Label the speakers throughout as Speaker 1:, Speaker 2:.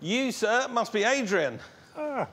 Speaker 1: You, sir, must be Adrian.
Speaker 2: Ah,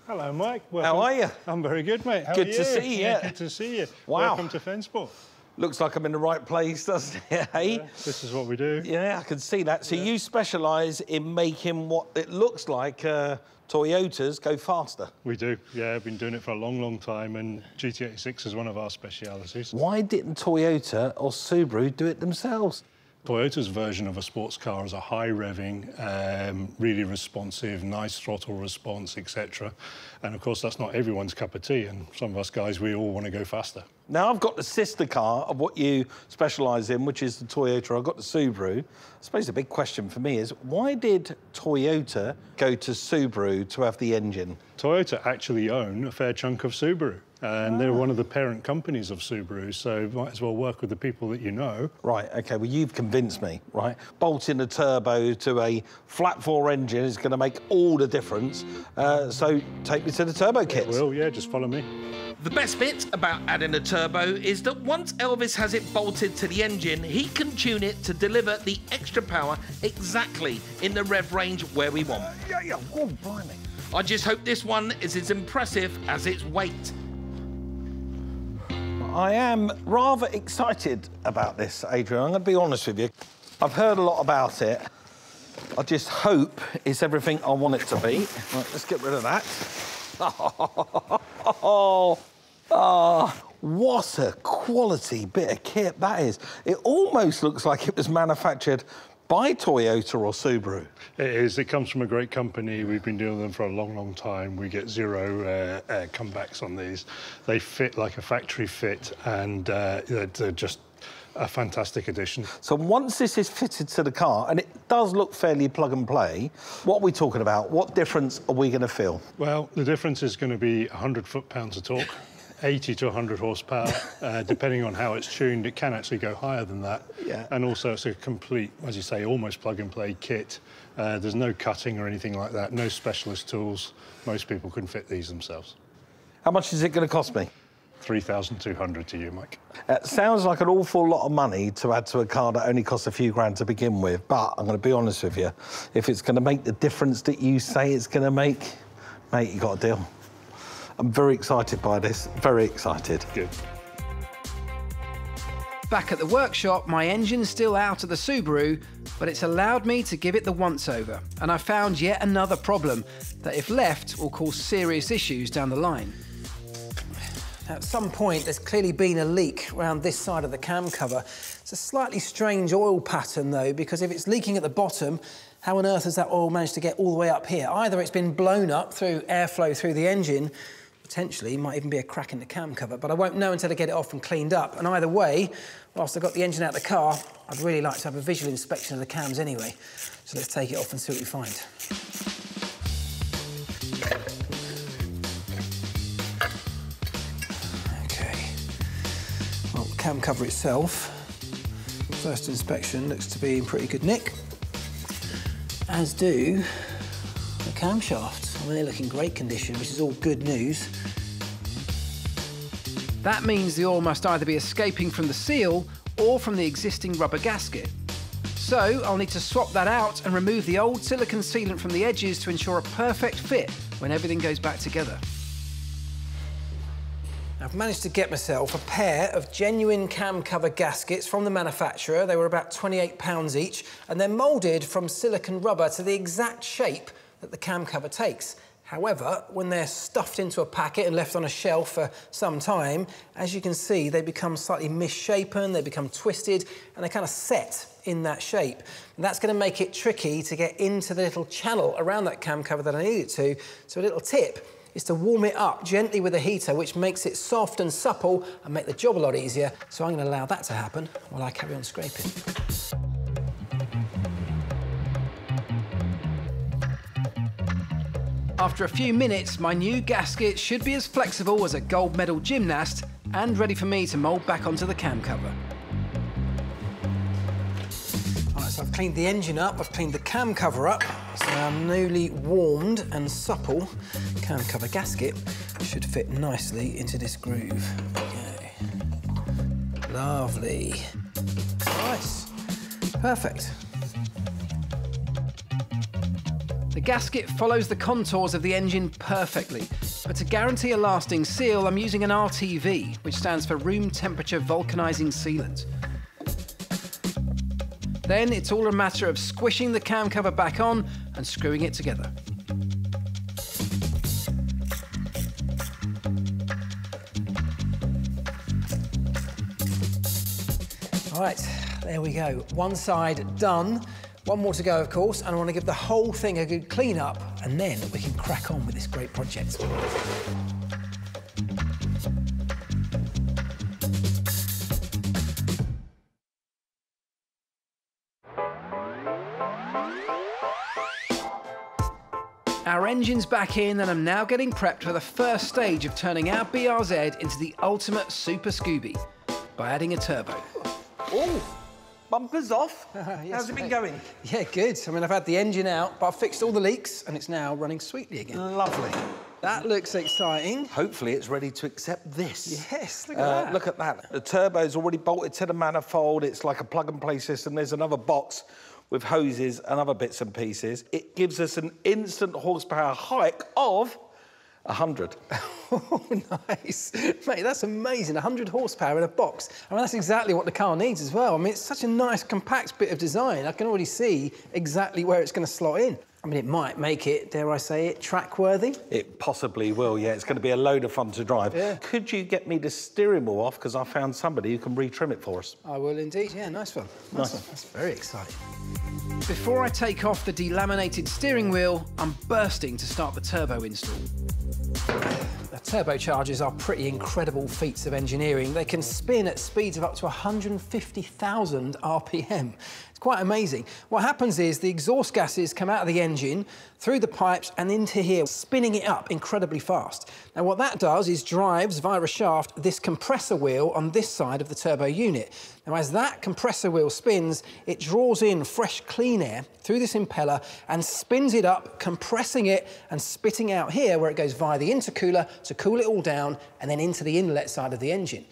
Speaker 2: hello, Mike. Welcome.
Speaker 1: How are you?
Speaker 2: I'm very good, mate. How
Speaker 1: good
Speaker 2: are you?
Speaker 1: to see you.
Speaker 2: Yeah, good to see you.
Speaker 1: Wow.
Speaker 2: Welcome to Fensport.
Speaker 1: Looks like I'm in the right place, doesn't it, hey?
Speaker 2: Yeah, this is what we do.
Speaker 1: Yeah, I can see that. So you specialise in making what it looks like Toyotas go faster.
Speaker 2: We do, yeah. I've been doing it for a long, long time, and GT86 is one of our specialities.
Speaker 1: Why didn't Toyota or Subaru do it themselves?
Speaker 2: Toyota's version of a sports car is a high-revving, really responsive, nice throttle response, etc. And, of course, that's not everyone's cup of tea, and some of us guys, we all want to go faster.
Speaker 1: Now, I've got the sister car of what you specialise in, which is the Toyota. I've got the Subaru. I suppose the big question for me is, why did Toyota go to Subaru to have the engine?
Speaker 2: Toyota actually own a fair chunk of Subaru, and they're one of the parent companies of Subaru, so might as well work with the people that you know.
Speaker 1: Right, OK, well, you've convinced me, right? Bolting a turbo to a flat-4 engine is going to make all the difference, so take me to the turbo kits.
Speaker 2: Well, yeah, just follow me.
Speaker 3: The best bit about adding a turbo is that once Elvis has it bolted to the engine, he can tune it to deliver the extra power exactly in the rev range where we want.
Speaker 1: Oh, blimey.
Speaker 3: I just hope this one is as impressive as its weight.
Speaker 1: I am rather excited about this, Adrian. I'm going to be honest with you. I've heard a lot about it. I just hope it's everything I want it to be. Right, let's get rid of that. What a quality bit of kit that is. It almost looks like it was manufactured by Toyota or Subaru.
Speaker 2: It is. It comes from a great company. We've been doing them for a long, long time. We get zero comebacks on these. They fit like a factory fit, and they're just a fantastic addition. So
Speaker 1: once this is fitted to the car, and it does look fairly plug and play, what are we talking about? What difference are we going to feel?
Speaker 2: Well, the difference is going to be 100 foot-pounds of torque, 80 to 100 horsepower. Depending on how it's tuned, it can actually go higher than that.
Speaker 1: Yeah.
Speaker 2: And also, it's a complete, as you say, almost plug-and-play kit. There's no cutting or anything like that, no specialist tools. Most people can fit these themselves.
Speaker 1: How much is it going to cost me?
Speaker 2: 3,200 to you, Mike.
Speaker 1: It sounds like an awful lot of money to add to a car that only costs a few grand to begin with, but I'm going to be honest with you. If it's going to make the difference that you say it's going to make, mate, you got a deal. I'm very excited by this, very excited.
Speaker 2: Good.
Speaker 4: Back at the workshop, my engine's still out of the Subaru, but it's allowed me to give it the once-over. And I found yet another problem that, if left, will cause serious issues down the line.
Speaker 5: At some point, there's clearly been a leak around this side of the cam cover. It's a slightly strange oil pattern, though, because if it's leaking at the bottom, how on earth has that oil managed to get all the way up here? Either it's been blown up through airflow through the engine, potentially might even be a crack in the cam cover, but I won't know until I get it off and cleaned up. And either way, whilst I've got the engine out of the car, I'd really like to have a visual inspection of the cams anyway. So let's take it off and see what we find. Cam cover itself, first inspection, looks to be in pretty good nick, as do the camshafts. I mean, they look in great condition, which is all good news.
Speaker 4: That means the oil must either be escaping from the seal or from the existing rubber gasket. So I'll need to swap that out and remove the old silicone sealant from the edges to ensure a perfect fit when everything goes back together.
Speaker 5: I've managed to get myself a pair of genuine cam cover gaskets from the manufacturer. They were about £28 each, and they're moulded from silicone rubber to the exact shape that the cam cover takes. However, when they're stuffed into a packet and left on a shelf for some time, as you can see, they become slightly misshapen, they become twisted, and they kind of set in that shape. And that's going to make it tricky to get into the little channel around that cam cover that I need it to. So a little tip is to warm it up gently with a heater, which makes it soft and supple and make the job a lot easier. So I'm going to allow that to happen while I carry on scraping.
Speaker 4: After a few minutes, my new gasket should be as flexible as a gold medal gymnast and ready for me to mould back onto the cam cover.
Speaker 5: So I've cleaned the engine up, I've cleaned the cam cover up, so our newly warmed and supple cam cover gasket should fit nicely into this groove. Okay. Lovely. Nice. Perfect.
Speaker 4: The gasket follows the contours of the engine perfectly, but to guarantee a lasting seal, I'm using an RTV, which stands for room temperature vulcanizing sealant. Then it's all a matter of squishing the cam cover back on and screwing it together.
Speaker 5: Right, there we go. One side done. One more to go, of course, and I want to give the whole thing a good clean up, and then we can crack on with this great project.
Speaker 4: Our engine's back in, and I'm now getting prepped for the first stage of turning our BRZ into the ultimate Super Scooby by adding a turbo.
Speaker 1: Oh, bumpers off.
Speaker 5: Yes,
Speaker 1: How's it been
Speaker 5: mate.
Speaker 1: going?
Speaker 5: Yeah, good. I mean, I've had the engine out, but I've fixed all the leaks, and it's now running sweetly again.
Speaker 1: Lovely.
Speaker 5: That looks exciting.
Speaker 1: Hopefully it's ready to accept this.
Speaker 5: Yes, look at that.
Speaker 1: Look at that. The turbo's already bolted to the manifold. It's like a plug-and-play system. There's another box with hoses and other bits and pieces. It gives us an instant horsepower hike of 100.
Speaker 5: Oh, nice. Mate, that's amazing. 100 horsepower in a box. I mean, that's exactly what the car needs as well. I mean, it's such a nice, compact bit of design. I can already see exactly where it's going to slot in. I mean, it might make it, dare I say it, track-worthy.
Speaker 1: It possibly will, yeah. It's going to be a load of fun to drive.
Speaker 5: Yeah.
Speaker 1: Could you get me the steering wheel off? Because I found somebody who can retrim it for us.
Speaker 5: I will indeed. Yeah, nice one. Nice one. That's very exciting.
Speaker 4: Before I take off the delaminated steering wheel, I'm bursting to start the turbo install.
Speaker 5: The turbochargers are pretty incredible feats of engineering. They can spin at speeds of up to 150,000 RPM. It's quite amazing. What happens is the exhaust gases come out of the engine, through the pipes and into here, spinning it up incredibly fast. Now what that does is drives via a shaft this compressor wheel on this side of the turbo unit. Now as that compressor wheel spins, it draws in fresh clean air through this impeller and spins it up, compressing it and spitting out here where it goes via the intercooler to cool it all down and then into the inlet side of the engine.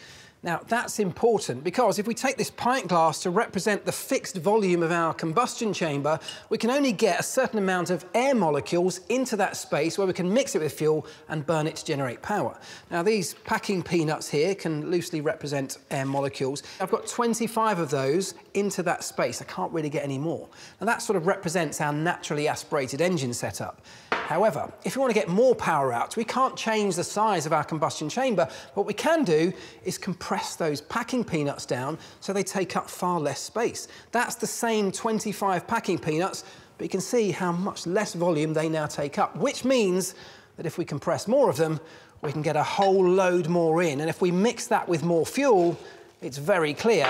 Speaker 5: Now, that's important because if we take this pint glass to represent the fixed volume of our combustion chamber, we can only get a certain amount of air molecules into that space where we can mix it with fuel and burn it to generate power. Now, these packing peanuts here can loosely represent air molecules. I've got 25 of those into that space. I can't really get any more. And that sort of represents our naturally aspirated engine setup. However, if we want to get more power out, we can't change the size of our combustion chamber. What we can do is compress those packing peanuts down so they take up far less space. That's the same 25 packing peanuts, but you can see how much less volume they now take up, which means that if we compress more of them, we can get a whole load more in. And if we mix that with more fuel, it's very clear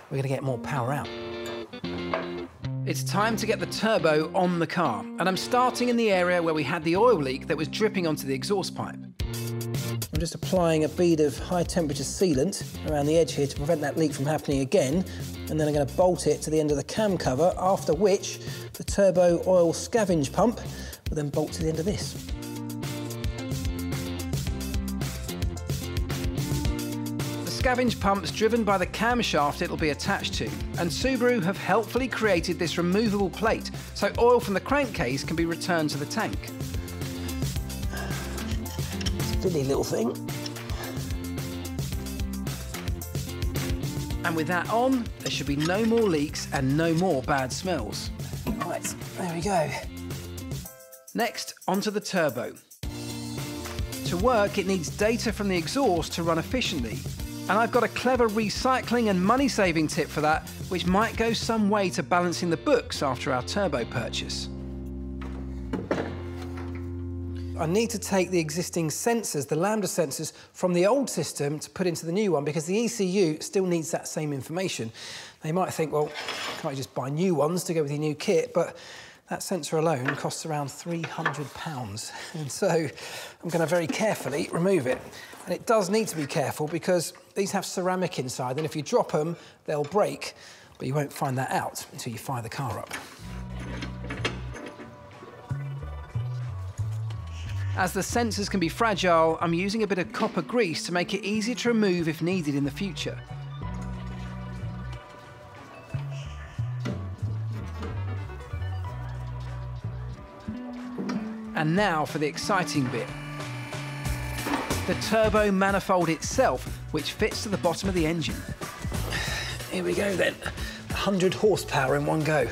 Speaker 5: we're going to get more power out.
Speaker 4: It's time to get the turbo on the car, and I'm starting in the area where we had the oil leak that was dripping onto the exhaust pipe.
Speaker 5: I'm just applying a bead of high temperature sealant around the edge here to prevent that leak from happening again, and then I'm going to bolt it to the end of the cam cover, after which the turbo oil scavenge pump will then bolt to the end of this.
Speaker 4: The scavenge pump's driven by the camshaft it'll be attached to, and Subaru have helpfully created this removable plate so oil from the crankcase can be returned to the tank.
Speaker 5: Silly little thing.
Speaker 4: And with that on, there should be no more leaks and no more bad smells.
Speaker 5: Right, there we go.
Speaker 4: Next, onto the turbo. To work, it needs data from the exhaust to run efficiently. And I've got a clever recycling and money-saving tip for that, which might go some way to balancing the books after our turbo purchase.
Speaker 5: I need to take the existing sensors, the lambda sensors, from the old system to put into the new one because the ECU still needs that same information. Now, you might think, well, can't you just buy new ones to go with your new kit? But that sensor alone costs around £300. And so I'm going to very carefully remove it. And it does need to be careful because these have ceramic inside, and if you drop them, they'll break. But you won't find that out until you fire the car up.
Speaker 4: As the sensors can be fragile, I'm using a bit of copper grease to make it easier to remove if needed in the future. And now for the exciting bit. The turbo manifold itself, which fits to the bottom of the engine.
Speaker 5: Here we go then. 100 horsepower in one go.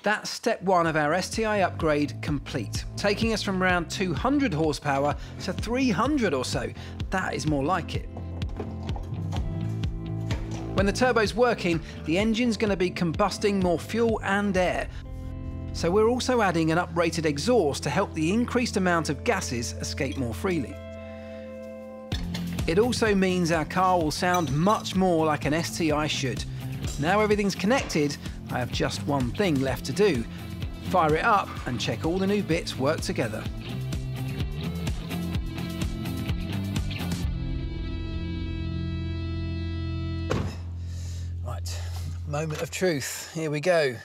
Speaker 4: That's step one of our STI upgrade complete, taking us from around 200 horsepower to 300 or so. That is more like it. When the turbo's working, the engine's going to be combusting more fuel and air. So we're also adding an uprated exhaust to help the increased amount of gases escape more freely. It also means our car will sound much more like an STI should. Now everything's connected, I have just one thing left to do. Fire it up and check all the new bits work together.
Speaker 5: Right, moment of truth. Here we go.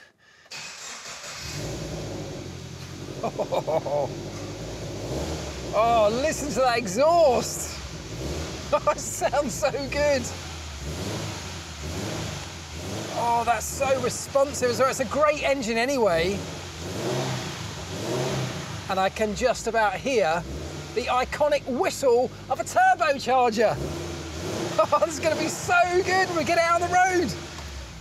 Speaker 5: Oh, listen to that exhaust. Oh, it sounds so good. Oh, that's so responsive as well. It's a great engine anyway. And I can just about hear the iconic whistle of a turbocharger. Oh, this is going to be so good when we get out on the road.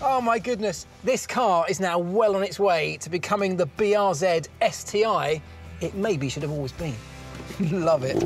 Speaker 5: Oh, my goodness. This car is now well on its way to becoming the BRZ STI it maybe should have always been. Love it.